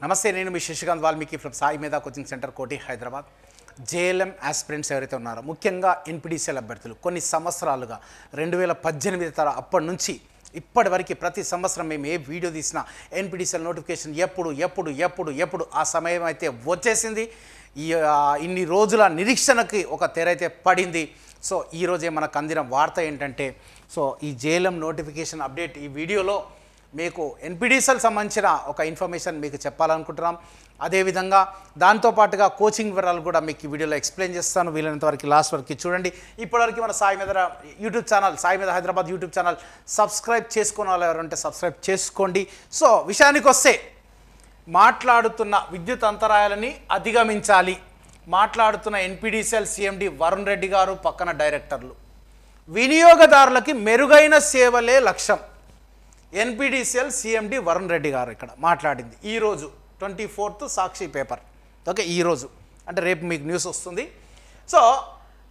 నమస్తే, నేను మీ శశికాంత్ వాల్మీకి ఫ్రమ్ సాయి మేధా coaching centre Koti Hyderabad. JLM aspirants ఎవరైతే ఉన్నారో, ముఖ్యంగా ఎన్పిడిసిఎల్ అభ్యర్థులు కొన్ని సంవత్సరాలుగా 2018 అప్పటి నుంచి ఇప్పటి వరకు ప్రతి సంవత్సరం మేము ఏ వీడియో తీసినా ఎన్పిడిసిఎల్ నోటిఫికేషన్ ఎప్పుడు ఆ సమయం అయితే వచ్చేసింది. ఇన్ని రోజుల నిరీక్షణకి ఒక తెరైతే పడింది. సో ఈరోజే మనకు అందిన వార్త ఏంటంటే, ఈ జేఎల్ఎం నోటిఫికేషన్ అప్డేట్ ఈ వీడియోలో మీకు ఎన్పిడిసిఎల్ సంబంధించిన ఒక ఇన్ఫర్మేషన్ మీకు చెప్పాలనుకుంటున్నాం. అదేవిధంగా దాంతోపాటుగా కోచింగ్ వివరాలు కూడా మీకు ఈ వీడియోలో ఎక్స్ప్లెయిన్ చేస్తాను. వీలైనంత వరకు లాస్ట్ వరకు చూడండి. ఇప్పటివరకు మన సాయి మేధా యూట్యూబ్ ఛానల్, సాయి మేధా హైదరాబాద్ యూట్యూబ్ ఛానల్ సబ్స్క్రైబ్ చేసుకున్న వాళ్ళు ఎవరంటే సబ్స్క్రైబ్ చేసుకోండి. సో విషయానికి వస్తే, మాట్లాడుతున్న విద్యుత్ అంతరాయాలని అధిగమించాలి. మాట్లాడుతున్న ఎన్పిడిసిఎల్ సిఎండి వరుణ్ రెడ్డి గారు, పక్కన డైరెక్టర్లు. వినియోగదారులకి మెరుగైన సేవలే లక్ష్యం. ఎన్పిడిసిఎల్ సిఎండి వరుణ్ రెడ్డి గారు ఇక్కడ మాట్లాడింది ఈరోజు 24th సాక్షి పేపర్. ఓకే, ఈరోజు అంటే రేపు మీకు న్యూస్ వస్తుంది. సో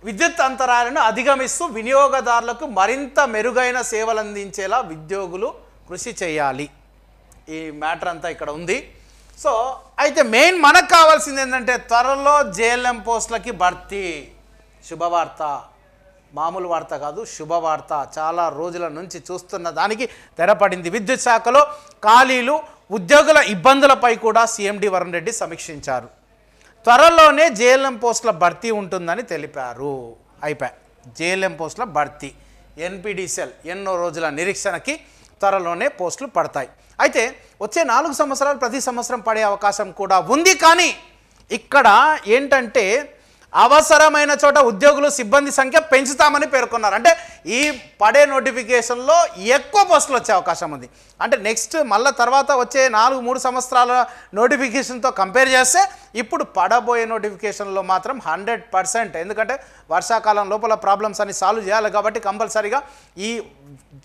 విద్యుత్ అంతరాయాలను అధిగమిస్తూ వినియోగదారులకు మరింత మెరుగైన సేవలు అందించేలా ఉద్యోగులు కృషి చేయాలి. ఈ మ్యాటర్ అంతా ఇక్కడ ఉంది. సో అయితే మెయిన్ మనకు కావాల్సింది ఏంటంటే, త్వరలో జేఎల్ఎం పోస్టులకి భర్తీ. శుభవార్త, మామూలు వార్త కాదు, శుభవార్త. చాలా రోజుల నుంచి చూస్తున్న దానికి తెరపడింది. విద్యుత్ శాఖలో ఖాళీలు, ఉద్యోగుల ఇబ్బందులపై కూడా సిఎండి వరుణ్ రెడ్డి సమీక్షించారు. త్వరలోనే జేఎల్ఎం పోస్టుల భర్తీ ఉంటుందని తెలిపారు. జేఎల్ఎం పోస్టుల భర్తీ, ఎన్పిడిసిఎల్ ఎన్నో రోజుల నిరీక్షణకి త్వరలోనే పోస్టులు పడతాయి. అయితే వచ్చే 4 సంవత్సరాలు ప్రతి సంవత్సరం పడే అవకాశం కూడా ఉంది. కానీ ఇక్కడ ఏంటంటే, అవసరమైన చోట ఉద్యోగులు సిబ్బంది సంఖ్య పెంచుతామని పేర్కొన్నారు. అంటే ఈ పడే నోటిఫికేషన్లో ఎక్కువ పోస్టులు వచ్చే అవకాశం ఉంది. అంటే నెక్స్ట్ మళ్ళీ తర్వాత వచ్చే 3 సంవత్సరాల నోటిఫికేషన్తో కంపేర్ చేస్తే ఇప్పుడు పడబోయే నోటిఫికేషన్లో మాత్రం 100%. ఎందుకంటే వర్షాకాలం లోపల ప్రాబ్లమ్స్ అన్ని సాల్వ్ చేయాలి కాబట్టి కంపల్సరీగా ఈ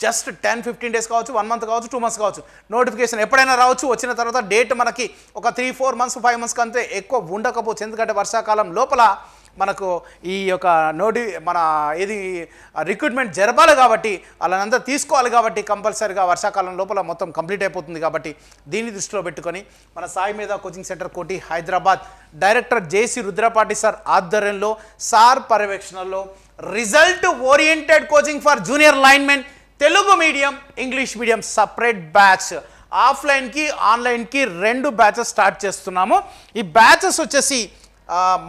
జస్ట్ 10-15 డేస్ కావచ్చు, 1 మంత్ కావచ్చు, 2 మంత్స్ కావచ్చు, నోటిఫికేషన్ ఎప్పుడైనా రావచ్చు. వచ్చిన తర్వాత డేట్ మనకి ఒక 3-4 మంత్స్ 5 మంత్స్ కంటే ఎక్కువ ఉండకపోవచ్చు. ఎందుకంటే వర్షాకాలం లోపల మనకు ఈ యొక్క ఇది రిక్రూట్మెంట్ జరపాలి కాబట్టి, అలానంతా తీసుకోవాలి కాబట్టి కంపల్సరీగా వర్షాకాలం లోపల మొత్తం కంప్లీట్ అయిపోతుంది. కాబట్టి దీన్ని దృష్టిలో పెట్టుకొని మన సాయి మేధా coaching centre Koti Hyderabad director JC Rudrapati sir ఆధ్వర్యంలో, సార్ పర్యవేక్షణలో result oriented coaching for junior linemen, Telugu medium, English medium separate batch, ఆఫ్లైన్కి ఆన్లైన్కి 2 బ్యాచెస్ స్టార్ట్ చేస్తున్నాము. ఈ బ్యాచెస్ వచ్చేసి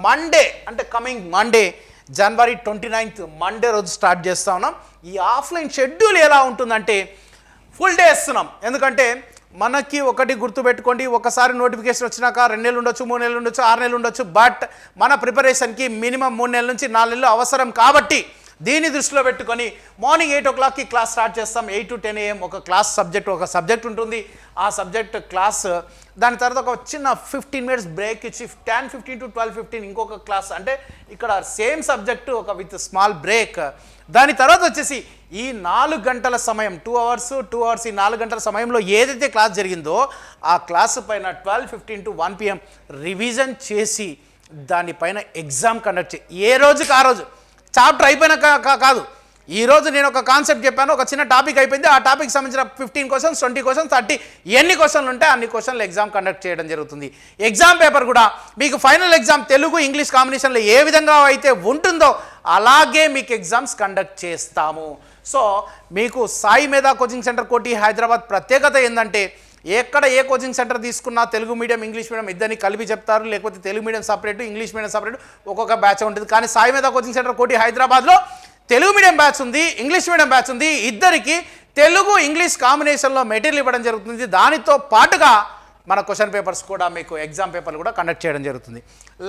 మండే, అంటే coming Monday January 29th Monday రోజు స్టార్ట్ చేస్తా ఉన్నాం. ఈ ఆఫ్లైన్ షెడ్యూల్ ఎలా ఉంటుందంటే, ఫుల్ డే ఇస్తున్నాం. ఎందుకంటే మనకి ఒకటి గుర్తుపెట్టుకోండి, ఒకసారి నోటిఫికేషన్ వచ్చినాక 2 నెలలు ఉండొచ్చు, 3 నెలలు ఉండొచ్చు, 6 నెలలు ఉండొచ్చు. బట్ మన ప్రిపరేషన్కి మినిమం 3 నెలల నుంచి 4 నెలలు అవసరం. కాబట్టి దీన్ని దృష్టిలో పెట్టుకొని మార్నింగ్ 8 o'clockకి క్లాస్ స్టార్ట్ చేస్తాం. 8 to 10 AM ఒక సబ్జెక్ట్ ఉంటుంది. ఆ సబ్జెక్ట్ క్లాస్, దాని తర్వాత ఒక చిన్న 15 minutes బ్రేక్ ఇచ్చి 10:15 to 12:15 ఇంకొక క్లాస్. అంటే ఇక్కడ సేమ్ సబ్జెక్టు ఒక విత్ స్మాల్ బ్రేక్. దాని తర్వాత వచ్చేసి ఈ 4 గంటల సమయం, 2 hours, ఈ 4 గంటల సమయంలో ఏదైతే క్లాస్ జరిగిందో ఆ క్లాస్ పైన 12:15 to 1 PM రివిజన్ చేసి దానిపైన ఎగ్జామ్ కండక్ట్ ఏ రోజుకి ఆ రోజు. చాప్టర్ అయిపోయినాక కాదు, ఈరోజు నేను ఒక కాన్సెప్ట్ చెప్పాను, ఒక చిన్న టాపిక్ అయిపోయింది. ఆ టాపిక్ సంబంధించిన 15 questions, 20 questions, 30 ఎన్ని క్వశ్చన్లు ఉంటే అన్ని క్వశ్చన్లు ఎగ్జామ్ కండక్ట్ చేయడం జరుగుతుంది. ఎగ్జామ్ పేపర్ కూడా మీకు ఫైనల్ ఎగ్జామ్ తెలుగు ఇంగ్లీష్ కాంబినేషన్లో ఏ విధంగా అయితే ఉంటుందో అలాగే మీకు ఎగ్జామ్స్ కండక్ట్ చేస్తాము. సో మీకు సాయి మేధా కోచింగ్ సెంటర్ కోటి హైదరాబాద్ ప్రత్యేకత ఏంటంటే, ఎక్కడ ఏ కోచింగ్ సెంటర్ తీసుకున్నా తెలుగు మీడియం, ఇంగ్లీష్ మీడియం ఇద్దరిని కలిపి చెప్తారు. లేకపోతే Telugu medium separate, English medium separate, ఒక్కొక్క బ్యాచ్ ఉంటుంది. కానీ సాయి మేధా కోచింగ్ సెంటర్ కోటి హైదరాబాద్లో తెలుగు మీడియం బ్యాచ్ ఉంది, ఇంగ్లీష్ మీడియం బ్యాచ్ ఉంది. ఇద్దరికి తెలుగు ఇంగ్లీష్ కాంబినేషన్లో మెటీరియల్ ఇవ్వడం జరుగుతుంది. దానితో పాటుగా మన క్వశ్చన్ పేపర్స్ కూడా, మీకు ఎగ్జామ్ పేపర్లు కూడా కండక్ట్ చేయడం జరుగుతుంది.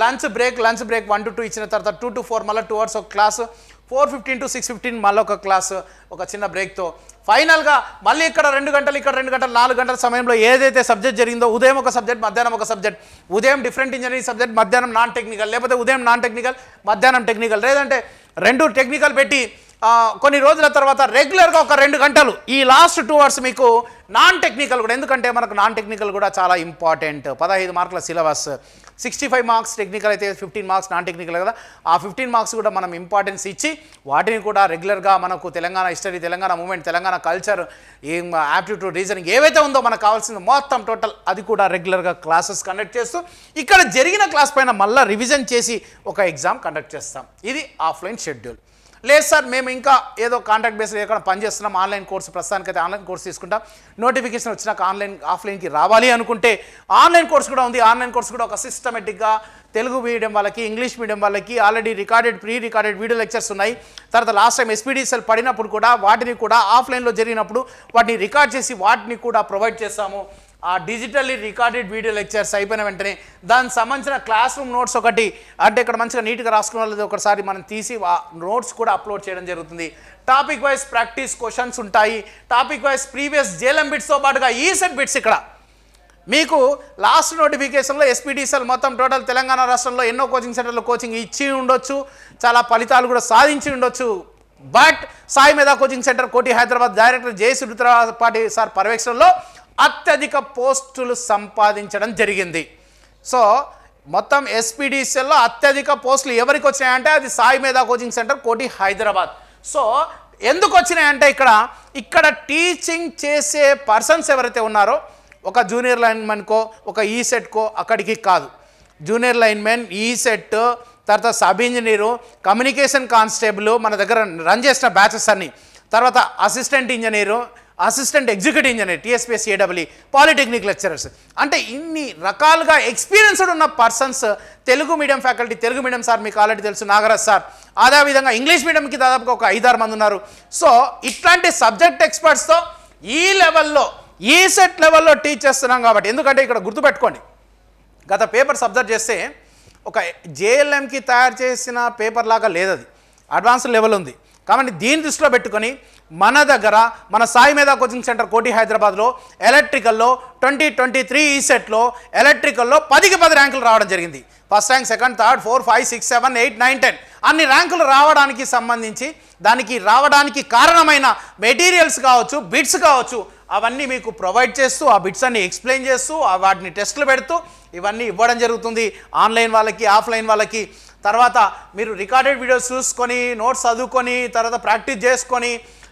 లంచ్ బ్రేక్ 1 to 2 ఇచ్చిన తర్వాత 2 to 4 మళ్ళీ 2 hours ఒక క్లాసు, 4:15 to 6:15 మళ్ళీ ఒక క్లాసు, ఒక చిన్న బ్రేక్తో ఫైనల్గా మళ్ళీ ఇక్కడ 2 గంటలు, ఇక్కడ 2 గంటలు, 4 గంటల సమయంలో ఏదైతే సబ్జెక్ట్ జరిగిందో, ఉదయం ఒక సబ్జెక్ట్, మధ్యాహ్నం ఒక సబ్జెక్ట్. ఉదయం డిఫరెంట్ ఇంజనీరింగ్ సబ్జెక్ట్, మధ్యాహ్నం నాన్ టెక్నికల్, లేకపోతే ఉదయం నాన్ టెక్నికల్, మధ్యాహ్నం టెక్నికల్, లేదంటే 2 టెక్నికల్ పెట్టి కొన్ని రోజుల తర్వాత రెగ్యులర్గా ఒక 2 గంటలు ఈ లాస్ట్ 2 అవర్స్ మీకు నాన్ టెక్నికల్ కూడా, ఎందుకంటే మనకు నాన్ టెక్నికల్ కూడా చాలా ఇంపార్టెంట్. 15 మార్కుల సిలబస్, 65 మార్క్స్ టెక్నికల్ అయితే 15 మార్క్స్ నాన్ టెక్నికల్ కదా. ఆ 15 మార్క్స్ కూడా మనం ఇంపార్టెన్స్ ఇచ్చి వాటిని కూడా రెగ్యులర్గా మనకు Telangana history, Telangana movement, Telangana culture, ఏం యాప్టిట్యూడ్, రీజనింగ్ ఏవైతే ఉందో మనకు కావాల్సింది మొత్తం టోటల్ అది కూడా రెగ్యులర్గా క్లాసెస్ కండక్ట్ చేస్తూ ఇక్కడ జరిగిన క్లాస్ పైన మళ్ళీ రివిజన్ చేసి ఒక ఎగ్జామ్ కండక్ట్ చేస్తాం. ఇది ఆఫ్లైన్ షెడ్యూల్. లేదు సార్ మేము ఇంకా ఏదో కాంట్రాక్ట్ బేస్లో ఎక్కడ పనిచేస్తున్నాం, ఆన్లైన్ కోర్సు ప్రస్తుతానికైతే ఆన్లైన్ కోర్సు తీసుకుంటాం, నోటిఫికేషన్ వచ్చినాక ఆఫ్లైన్కి రావాలి అనుకుంటే ఆన్లైన్ కోర్సు కూడా ఉంది. ఆన్లైన్ కోర్సు కూడా ఒక సిస్టమేటిక్గా తెలుగు మీడియం వాళ్ళకి, ఇంగ్లీష్ మీడియం వాళ్ళకి already pre recorded video lectures ఉన్నాయి. తర్వాత లాస్ట్ టైం ఎస్పీడీసీఎల్ పడినప్పుడు కూడా వాటిని కూడా ఆఫ్లైన్లో జరిగినప్పుడు వాటిని రికార్డ్ చేసి వాటిని కూడా ప్రొవైడ్ చేస్తాము. ఆ డిజిటల్లీ రికార్డెడ్ వీడియో లెక్చర్స్ అయిపోయిన వెంటనే దానికి సంబంధించిన క్లాస్ రూమ్ నోట్స్ ఒకటి అంటే ఇక్కడ మంచిగా నీట్గా రాసుకున్న వాళ్ళది ఒకసారి మనం తీసి ఆ నోట్స్ కూడా అప్లోడ్ చేయడం జరుగుతుంది. టాపిక్ వైజ్ ప్రాక్టీస్ క్వశ్చన్స్ ఉంటాయి. టాపిక్ వైజ్ ప్రీవియస్ జేఎల్ఎం బిట్స్తో పాటుగా ఈసెట్ బిట్స్ ఇక్కడ మీకు లాస్ట్ నోటిఫికేషన్లో ఎస్పీడీసీఎల్ మొత్తం టోటల్ తెలంగాణ రాష్ట్రంలో ఎన్నో కోచింగ్ సెంటర్లో కోచింగ్ ఇచ్చి ఉండొచ్చు, చాలా ఫలితాలు కూడా సాధించి ఉండొచ్చు. బట్ సాయి మేధా coaching centre Koti Hyderabad director జేసీ రుద్రపాటి సార్ పర్యవేక్షణలో అత్యధిక పోస్టులు సంపాదించడం జరిగింది. సో మొత్తం ఎస్పీడీసీఎల్లో అత్యధిక పోస్టులు ఎవరికి వచ్చినాయంటే అది సాయి మేధా coaching centre Koti Hyderabad. So ఎందుకు వచ్చినాయంటే ఇక్కడ టీచింగ్ చేసే పర్సన్స్ ఎవరైతే ఉన్నారో ఒక జూనియర్ లైన్మెన్కో ఒక ఈసెట్కో అక్కడికి కాదు, జూనియర్ లైన్మెన్, ఈసెట్, తర్వాత సబ్ ఇంజనీరు, కమ్యూనికేషన్ కానిస్టేబుల్ మన దగ్గర రన్ చేసిన బ్యాచెస్ అన్నీ, తర్వాత assistant engineer, assistant executive engineer, TSPS, AW, polytechnic lecturers, అంటే ఇన్ని రకాలుగా ఎక్స్పీరియన్స్డ్ ఉన్న persons Telugu medium faculty. Telugu medium sir మీకు ఆల్రెడీ తెలుసు, నాగరాజ్ సార్. అదేవిధంగా ఇంగ్లీష్ మీడియంకి దాదాపుగా ఒక 5-6 మంది ఉన్నారు. సో ఇట్లాంటి సబ్జెక్ట్ ఎక్స్పర్ట్స్తో ఈ లెవెల్లో, ఈ సెట్ లెవెల్లో టీచ్ చేస్తున్నాం కాబట్టి, ఎందుకంటే ఇక్కడ గుర్తుపెట్టుకోండి, గత పేపర్స్ అబ్జర్వ్ చేస్తే ఒక జేఎల్ఎంకి తయారు చేసిన పేపర్ లాగా లేదు, అది అడ్వాన్స్ లెవెల్ ఉంది. కాబట్టి దీన్ని దృష్టిలో పెట్టుకొని మన దగ్గర మన సాయి మేధా కోచింగ్ సెంటర్ కోటి హైదరాబాద్లో ఎలక్ట్రికల్లో 2023 ఈ సెట్లో ఎలక్ట్రికల్లో 10కి 10 ర్యాంకులు రావడం జరిగింది. ఫస్ట్ ర్యాంక్, సెకండ్, థర్డ్, 4, 5, 6, 7, 8, 9, 10 అన్ని ర్యాంకులు రావడానికి సంబంధించి దానికి రావడానికి కారణమైన మెటీరియల్స్ కావచ్చు, బిట్స్ కావచ్చు, అవన్నీ మీకు ప్రొవైడ్ చేస్తూ ఆ బిట్స్ అన్ని ఎక్స్ప్లెయిన్ చేస్తూ వాటిని టెస్టులు పెడుతూ ఇవన్నీ ఇవ్వడం జరుగుతుంది ఆన్లైన్ వాళ్ళకి, ఆఫ్లైన్ వాళ్ళకి. తర్వాత మీరు రికార్డెడ్ వీడియోస్ చూసుకొని నోట్స్ చదువుకొని తర్వాత ప్రాక్టీస్ చేసుకొని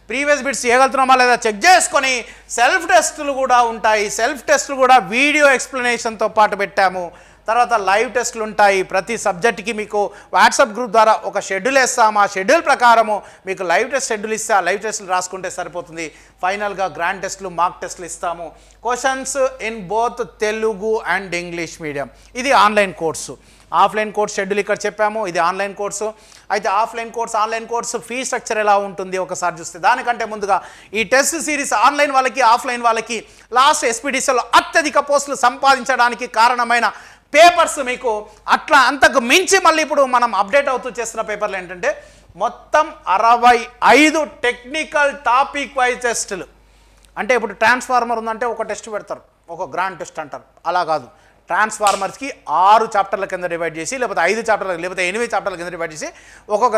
ప్రీవియస్ బిట్స్ చేయగలుగుతున్నామా లేదా చెక్ చేసుకొని సెల్ఫ్ టెస్టులు కూడా ఉంటాయి. సెల్ఫ్ టెస్టులు కూడా వీడియో ఎక్స్ప్లెనేషన్తో పాటు పెట్టాము. తర్వాత లైవ్ టెస్టులు ఉంటాయి. ప్రతి సబ్జెక్ట్కి మీకు వాట్సాప్ గ్రూప్ ద్వారా ఒక షెడ్యూల్ ఇస్తాము. ఆ షెడ్యూల్ ప్రకారము మీకు లైవ్ టెస్ట్ షెడ్యూల్ ఇస్తే ఆ లైవ్ టెస్టులు రాసుకుంటే సరిపోతుంది. ఫైనల్గా గ్రాండ్ టెస్టులు, మార్క్ టెస్టులు ఇస్తాము. Questions in both Telugu and English medium. ఇది online course. Offline course schedule ఇక్కడ చెప్పాము, ఇది ఆన్లైన్ కోర్సు. అయితే ఆన్లైన్ కోర్సు ఫీ స్ట్రక్చర్ ఎలా ఉంటుంది ఒకసారి చూస్తే, దానికంటే ముందుగా ఈ టెస్ట్ సిరీస్ ఆన్లైన్ వాళ్ళకి, ఆఫ్లైన్ వాళ్ళకి లాస్ట్ ఎస్పీడీసీలో అత్యధిక పోస్టులు సంపాదించడానికి కారణమైన పేపర్స్ మీకు అట్లా అంతకు మించి మళ్ళీ ఇప్పుడు మనం అప్డేట్ అవుతూ చేస్తున్న పేపర్లు ఏంటంటే మొత్తం 65 టెక్నికల్ టాపిక్ వైజ్ టెస్టులు. అంటే ఇప్పుడు ట్రాన్స్ఫార్మర్ ఉందంటే ఒక టెస్ట్ పెడతారు, ఒక గ్రాండ్ టెస్ట్ అంటారు. అలా కాదు, ట్రాన్స్ఫార్మర్స్కి 6 చాప్టర్ల కింద డివైడ్ చేసి, లేకపోతే 5 చాప్టర్ల, లేకపోతే 8 చాప్టర్ల కింద డివైడ్ చేసి ఒక్కొక్క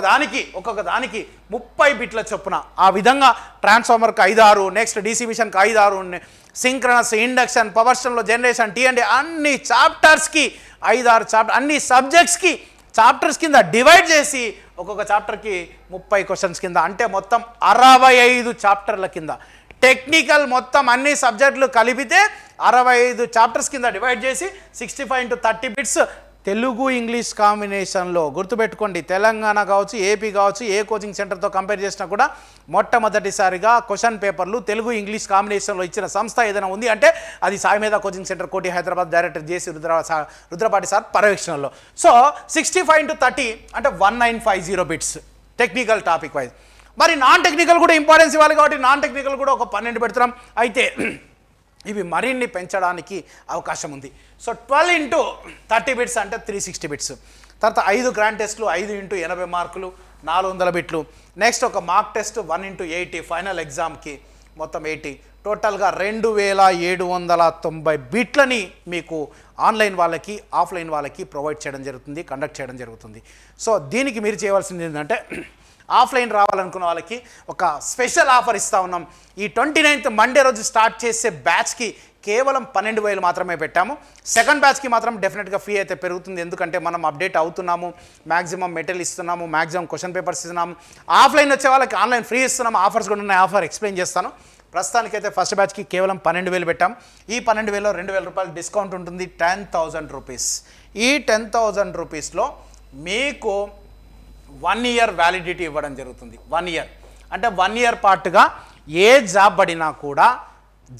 దానికి 30 బిట్ల చొప్పున ఆ విధంగా ట్రాన్స్ఫార్మర్కి 5-6, నెక్స్ట్ డీసీ మిషన్కి 5-6, సింక్రనస్, ఇండక్షన్, పవర్ స్టేషన్లో జనరేషన్, టీ&డి అన్ని చాప్టర్స్కి 5-6 చాప్టర్, అన్ని సబ్జెక్ట్స్కి చాప్టర్స్ కింద డివైడ్ చేసి ఒక్కొక్క చాప్టర్కి 30 క్వశ్చన్స్ కింద, అంటే మొత్తం 65 చాప్టర్ల కింద టెక్నికల్ మొత్తం అన్ని సబ్జెక్టులు కలిపితే 65 చాప్టర్స్ కింద డివైడ్ చేసి 65 into 30 బిట్స్ తెలుగు ఇంగ్లీష్ కాంబినేషన్లో. గుర్తుపెట్టుకోండి, తెలంగాణ కావచ్చు, ఏపీ కావచ్చు, ఏ కోచింగ్ సెంటర్తో కంపేర్ చేసినా కూడా మొట్టమొదటిసారిగా క్వశ్చన్ పేపర్లు తెలుగు ఇంగ్లీష్ కాంబినేషన్లో ఇచ్చిన సంస్థ ఏదైనా ఉంది అంటే అది సాయి మేధా coaching centre Koti Hyderabad director జేసీ రుద్రపాటి సార్ పర్యవేక్షణలో. సో 65 into 30 అంటే 1950 బిట్స్ టెక్నికల్ టాపిక్ వైజ్. మరి నాన్ టెక్నికల్ కూడా ఇంపార్టెన్స్ ఇవ్వాలి కాబట్టి నాన్ టెక్నికల్ కూడా ఒక 12 పెడుతున్నాం. అయితే ఇవి మరిన్ని పెంచడానికి అవకాశం ఉంది. సో 12 into 30 బిట్స్ అంటే 360 బిట్స్. తర్వాత 5 గ్రాండ్ టెస్టులు 5 into 80 మార్కులు 400 బిట్లు. నెక్స్ట్ ఒక మార్క్ టెస్ట్ 1 into 80 ఫైనల్ ఎగ్జామ్కి మొత్తం 80. టోటల్గా 2790 బిట్లని మీకు ఆన్లైన్ వాళ్ళకి, ఆఫ్లైన్ వాళ్ళకి ప్రొవైడ్ చేయడం జరుగుతుంది, కండక్ట్ చేయడం జరుగుతుంది. సో దీనికి మీరు చేయవలసింది ఏంటంటే ఆఫ్లైన్ రావాలనుకున్న వాళ్ళకి ఒక స్పెషల్ ఆఫర్ ఇస్తూ ఉన్నాం. ఈ 29th మండే రోజు స్టార్ట్ చేసే బ్యాచ్కి కేవలం 12,000 మాత్రమే పెట్టాము. సెకండ్ బ్యాచ్కి మాత్రం డెఫినెట్గా ఫీ అయితే పెరుగుతుంది, ఎందుకంటే మనం అప్డేట్ అవుతున్నాము, మ్యాక్సిమం మెటీరియల్ ఇస్తున్నాము, మ్యాక్సిమం క్వశ్చన్ పేపర్స్ ఇస్తున్నాము. ఆఫ్లైన్ వచ్చే వాళ్ళకి ఆన్లైన్ ఫ్రీ ఇస్తున్నాము. ఆఫర్స్ కూడా ఉన్నాయి, ఆఫర్ ఎక్స్ప్లెయిన్ చేస్తాను. ప్రస్తుతానికైతే ఫస్ట్ బ్యాచ్కి కేవలం 12,000 పెట్టాం. ఈ 12,000లో 2,000 రూపాయలు డిస్కౌంట్ ఉంటుంది, 10,000 రూపీస్. ఈ 10,000 రూపీస్లో మీకు 1 ఇయర్ వ్యాలిడిటీ ఇవ్వడం జరుగుతుంది. 1 ఇయర్ అంటే 1 ఇయర్ పాటుగా ఏ జాబ్ పడినా కూడా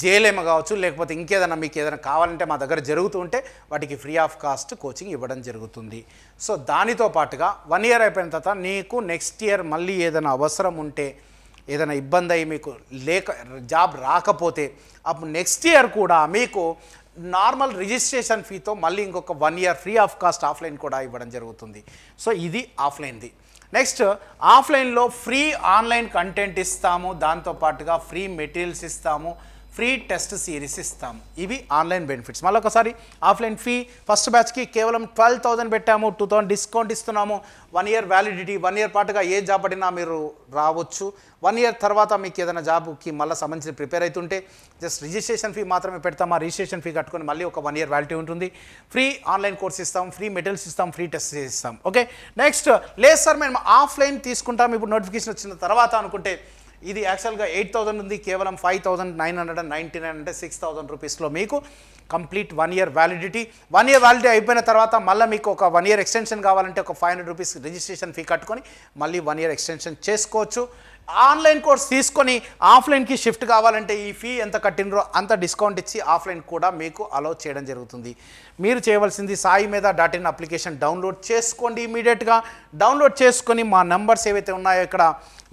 జేఎల్ఎం కావచ్చు, లేకపోతే ఇంకేదైనా మీకు ఏదైనా కావాలంటే మా దగ్గర జరుగుతూ ఉంటే వాటికి ఫ్రీ ఆఫ్ కాస్ట్ కోచింగ్ ఇవ్వడం జరుగుతుంది. సో దానితో పాటుగా 1 ఇయర్ అయిపోయిన తర్వాత నీకు నెక్స్ట్ ఇయర్ మళ్ళీ ఏదైనా అవసరం ఉంటే, ఏదైనా ఇబ్బంది అయ్యి మీకు జాబ్ రాకపోతే అప్పుడు నెక్స్ట్ ఇయర్ కూడా మీకు నార్మల్ రిజిస్ట్రేషన్ ఫీతో మళ్ళీ ఇంకొక 1 year free of cost offline కూడా ఇవ్వడం జరుగుతుంది. సో ఇది ఆఫ్లైన్ది. నెక్స్ట్ ఆఫ్లైన్లో ఫ్రీ ఆన్లైన్ కంటెంట్ ఇస్తాము, దాంతోపాటుగా ఫ్రీ మెటీరియల్స్ ఇస్తాము, ఫ్రీ టెస్ట్ సిరీస్ ఇస్తాము. ఇవి ఆన్లైన్ బెనిఫిట్స్. మళ్ళీ ఒకసారి ఆఫ్లైన్ ఫీ ఫస్ట్ బ్యాచ్కి కేవలం 12,000 పెట్టాము, 2,000 డిస్కౌంట్ ఇస్తున్నాము. 1 ఇయర్ వ్యాలిడిటీ, 1 ఇయర్ పాటుగా ఏ జాబ్ పడినా మీరు రావచ్చు. 1 ఇయర్ తర్వాత మీకు ఏదైనా జాబ్కి మళ్ళీ సంబంధించి ప్రిపేర్ అవుతుంటే జస్ట్ రిజిస్ట్రేషన్ ఫీ మాత్రమే పెడతాం. ఆ రిజిస్ట్రేషన్ ఫీ కట్టుకొని మళ్ళీ ఒక 1 ఇయర్ వ్యాలిడిటీ ఉంటుంది. ఫ్రీ ఆన్లైన్ కోర్స్ ఇస్తాం, ఫ్రీ మెటీరియల్స్ ఇస్తాం, ఫ్రీ టెస్ట్ ఇస్తాం. ఓకే, నెక్స్ట్ లేదు సార్ మేము ఆఫ్లైన్ తీసుకుంటాం ఇప్పుడు నోటిఫికేషన్ వచ్చిన తర్వాత అనుకుంటే, ఇది యాక్చువల్గా 8,000 ఉంది, కేవలం 5,999 అంటే 6,000 రూపీస్లో మీకు complete 1 year validity. 1 year validity అయిపోయిన తర్వాత మళ్ళీ మీకు ఒక 1 ఇయర్ ఎక్స్టెన్షన్ కావాలంటే ఒక 500 రూపీస్ రిజిస్ట్రేషన్ ఫీ కట్టుకొని మళ్ళీ 1 ఇయర్ ఎక్స్టెన్షన్ చేసుకోవచ్చు. ఆన్లైన్ కోర్స్ తీసుకొని ఆఫ్లైన్కి షిఫ్ట్ కావాలంటే ఈ ఫీ ఎంత కట్టినరో అంత డిస్కౌంట్ ఇచ్చి ఆఫ్లైన్ కూడా మీకు అలౌ చేయడం జరుగుతుంది. మీరు చేయవలసింది saimedha.in అప్లికేషన్ డౌన్లోడ్ చేసుకోండి. ఇమీడియట్గా డౌన్లోడ్ చేసుకొని మా నెంబర్స్ ఏవైతే ఉన్నాయో ఇక్కడ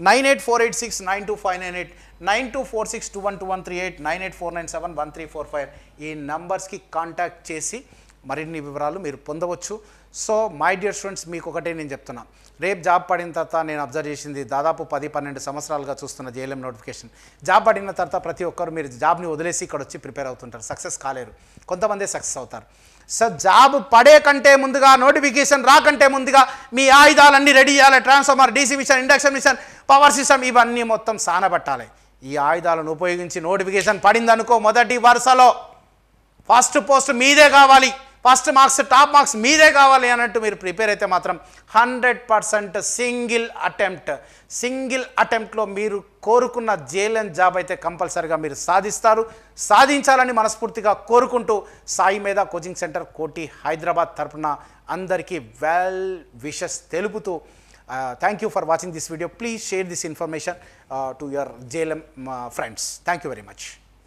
9848692598, 9246212138, 9849711345 ఈ నంబర్స్కి కాంటాక్ట్ చేసి మరిన్ని వివరాలు మీరు పొందవచ్చు. సో మై డియర్ స్టూడెంట్స్, మీకు ఒకటే నేను చెప్తున్నా, రేపు జాబ్ పడిన తర్వాత నేను అబ్జర్వ్ చేసింది దాదాపు 10-12 సంవత్సరాలుగా చూస్తున్న జేఎల్ఎం నోటిఫికేషన్. జాబ్ పడిన తర్వాత ప్రతి ఒక్కరు మీరు జాబ్ని వదిలేసి ఇక్కడ వచ్చి ప్రిపేర్ అవుతుంటారు, సక్సెస్ కాలేరు. కొంతమంది సక్సెస్ అవుతారు. సో జాబ్ పడే కంటే ముందుగా, నోటిఫికేషన్ రాకంటే ముందుగా మీ ఆయుధాలన్నీ రెడీ చేయాలి. Transformer, DC machine, induction machine, power system ఇవన్నీ మొత్తం సానబట్టాలి. ఈ ఆయుధాలను ఉపయోగించి నోటిఫికేషన్ పడిందనుకో, మొదటి వరుసలో ఫస్ట్ పోస్ట్ మీదే కావాలి, ఫస్ట్ మార్క్స్ టాప్ మార్క్స్ మీదే కావాలి అన్నట్టు మీరు ప్రిపేర్ అయితే మాత్రం 100% సింగిల్ అటెంప్ట్లో మీరు కోరుకున్న జేఎల్ఎం జాబ్ అయితే కంపల్సరీగా మీరు సాధిస్తారు. సాధించాలని మనస్ఫూర్తిగా కోరుకుంటూ సాయిమేధ కోచింగ్ సెంటర్ కోటి హైదరాబాద్ తరఫున అందరికీ వెల్ విషెస్ తెలుపుతూ thank you for watching this video. Please share this information to your JLM friends. Thank you very much.